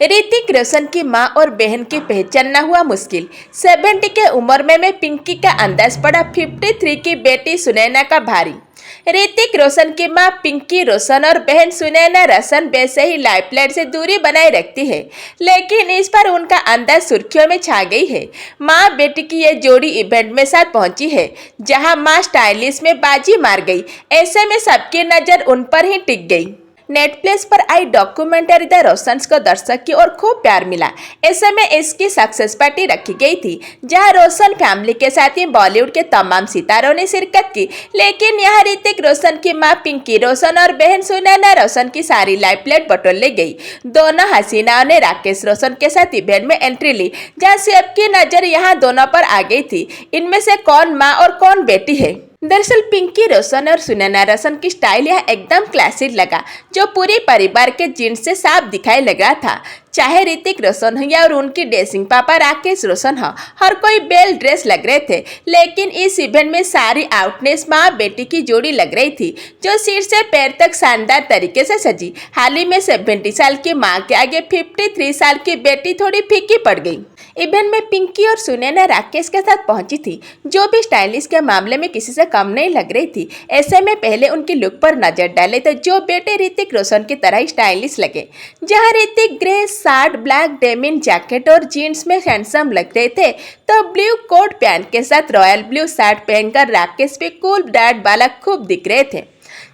ऋतिक रोशन की मां और बहन की पहचानना हुआ मुश्किल। 70 के उम्र में पिंकी का अंदाज पड़ा 53 की बेटी सुनैना का भारी। ऋतिक रोशन की मां पिंकी रोशन और बहन सुनैना रोशन वैसे ही लाइमलाइट से दूरी बनाए रखती है, लेकिन इस बार उनका अंदाज सुर्खियों में छा गई है। मां बेटी की ये जोड़ी इवेंट में साथ पहुंची है, जहां मां स्टाइलिश में बाजी मार गई। ऐसे में सबकी नजर उन पर ही टिक गई। नेटफ्लिक्स पर आई डॉक्यूमेंट्री द रोशंस को दर्शक की ओर खूब प्यार मिला। ऐसे में इसकी सक्सेस पार्टी रखी गई थी, जहां रोशन फैमिली के साथ ही बॉलीवुड के तमाम सितारों ने शिरकत की। लेकिन यहाँ ऋतिक रोशन की मां पिंकी रोशन और बहन सुनैना रोशन की सारी लाइमलाइट बटोर ले गई। दोनों हसीनाओं ने राकेश रोशन के साथ इवेंट में एंट्री ली, जहाँ सबकी नजर यहाँ दोनों पर आ गई थी। इनमें से कौन माँ और कौन बेटी है? दरअसल पिंकी रोशन और सुनैना रोशन की स्टाइल यह एकदम क्लासिक लगा, जो पूरे परिवार के जीन्स से साफ दिखाई लग रहा था। चाहे ऋतिक रोशन हो या और उनकी ड्रेसिंग पापा राकेश रोशन हो, हर कोई बेल ड्रेस लग रहे थे। लेकिन इस इवेंट में सारी आउटनेस माँ बेटी की जोड़ी लग रही थी, जो सिर से पैर तक शानदार तरीके से सजी। हाल ही में 70 साल की माँ के आगे 53 साल की बेटी थोड़ी फीकी पड़ गई। इवेंट में पिंकी और सुनैना राकेश के साथ पहुंची थी, जो भी स्टाइलिश के मामले में किसी से कम नहीं लग रही थी। ऐसे में पहले उनके लुक पर नजर डाले तो जो बेटे ऋतिक रोशन की तरह स्टाइलिश लगे। जहां Hrithik grey shirt, black denim jacket और जीन्स में हैंडसम लग रहे थे, तो ब्लू कोट पैंट के साथ रॉयल ब्लू शर्ट पहनकर राकेश भी कूल डैड वाला खूब दिख रहे थे।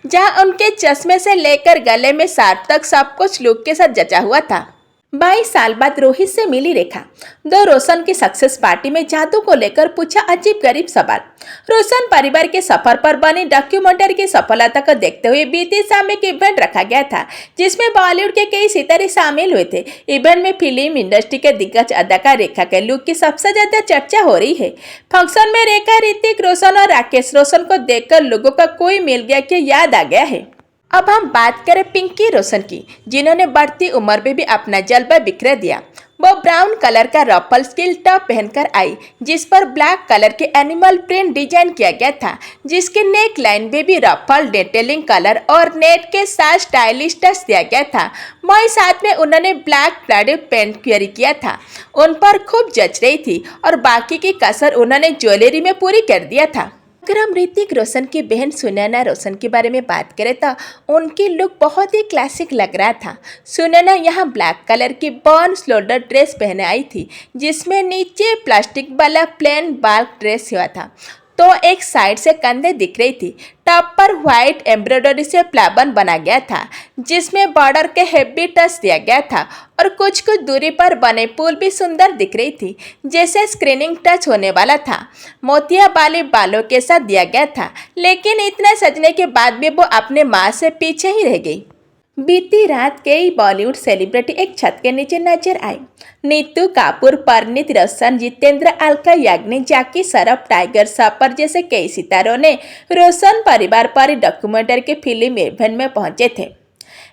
जहां उनके चश्मे से लेकर गले में शार्प तक सब कुछ लुक के साथ जचा हुआ था। 22 साल बाद रोहित से मिली रेखा। दो रोशन की सक्सेस पार्टी में जादू को लेकर पूछा अजीब गरीब सवाल। रोशन परिवार के सफर पर बनी डॉक्यूमेंट्री की सफलता को देखते हुए बीती शाम एक इवेंट रखा गया था, जिसमें बॉलीवुड के कई सितारे शामिल हुए थे। इवेंट में फिल्म इंडस्ट्री के दिग्गज अदाकार रेखा के लुक की सबसे ज्यादा चर्चा हो रही है। फंक्शन में रेखा ऋतिक रोशन और राकेश रोशन को देखकर लोगों का कोई मिल गया कि याद आ गया है। अब हम बात करें पिंकी रोशन की, जिन्होंने बढ़ती उम्र में भी अपना जलवा बिखेर दिया। वो ब्राउन कलर का रफल स्किल टॉप पहनकर आई, जिस पर ब्लैक कलर के एनिमल प्रिंट डिजाइन किया गया था, जिसके नेक लाइन में भी रफल डिटेलिंग कलर और नेट के साथ स्टाइलिश टच दिया गया था। वहीं साथ में उन्होंने ब्लैक फ्लैड पेंट कैरी किया था, उन पर खूब जच रही थी और बाकी की कसर उन्होंने ज्वेलरी में पूरी कर दिया था। अगर हम ऋतिक रोशन की बहन सुनैना रोशन के बारे में बात करें तो उनकी लुक बहुत ही क्लासिक लग रहा था। सुनैना यहाँ ब्लैक कलर की बॉर्न शोल्डर ड्रेस पहने आई थी, जिसमें नीचे प्लास्टिक वाला प्लेन बाल्क ड्रेस हुआ था, तो एक साइड से कंधे दिख रही थी। टॉप पर व्हाइट एम्ब्रॉयडरी से प्लाबन बना गया था, जिसमें बॉर्डर के हेवी टच दिया गया था और कुछ कुछ दूरी पर बने पुल भी सुंदर दिख रही थी, जैसे स्क्रीनिंग टच होने वाला था। मोतिया वाले बालों के साथ दिया गया था, लेकिन इतना सजने के बाद भी वो अपने माँ से पीछे ही रह गई। बीती रात कई बॉलीवुड सेलिब्रिटी एक छत के नीचे नजर आए। नीतू कपूर, परनीत रोशन, जितेंद्र, अलका याग्निक, जैकी श्रॉफ, टाइगर श्रॉफ जैसे कई सितारों ने रोशन परिवार पर डॉक्यूमेंट्री के फिल्म इवेंट में पहुंचे थे।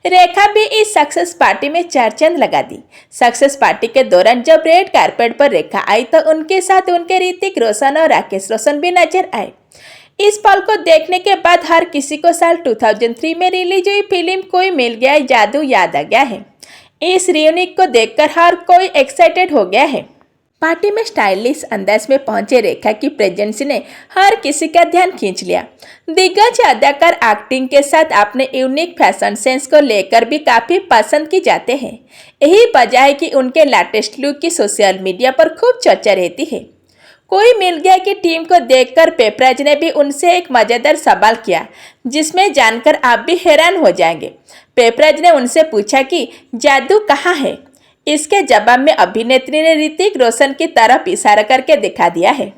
रेखा भी इस सक्सेस पार्टी में चार चांद लगा दी। सक्सेस पार्टी के दौरान जब रेड कारपेट पर रेखा आई तो उनके साथ उनके ऋतिक रोशन और राकेश रोशन भी नजर आए। इस पल को देखने के बाद हर किसी को साल 2003 में रिलीज हुई फिल्म कोई मिल गया जादू याद आ गया है। इस रियूनिक को देखकर हर कोई एक्साइटेड हो गया है। पार्टी में स्टाइलिश अंदाज में पहुंचे रेखा की प्रेजेंस ने हर किसी का ध्यान खींच लिया। दिग्गज अदाकार एक्टिंग के साथ अपने यूनिक फैशन सेंस को लेकर भी काफी पसंद की जाते हैं। यही वजह है कि उनके लेटेस्ट लुक की सोशल मीडिया पर खूब चर्चा रहती है। कोई मिल गया की टीम को देखकर पेपराज ने भी उनसे एक मजेदार सवाल किया, जिसमें जानकर आप भी हैरान हो जाएंगे। पेपराज ने उनसे पूछा कि जादू कहाँ है। इसके जवाब में अभिनेत्री ने ऋतिक रोशन की तरफ इशारा करके दिखा दिया है।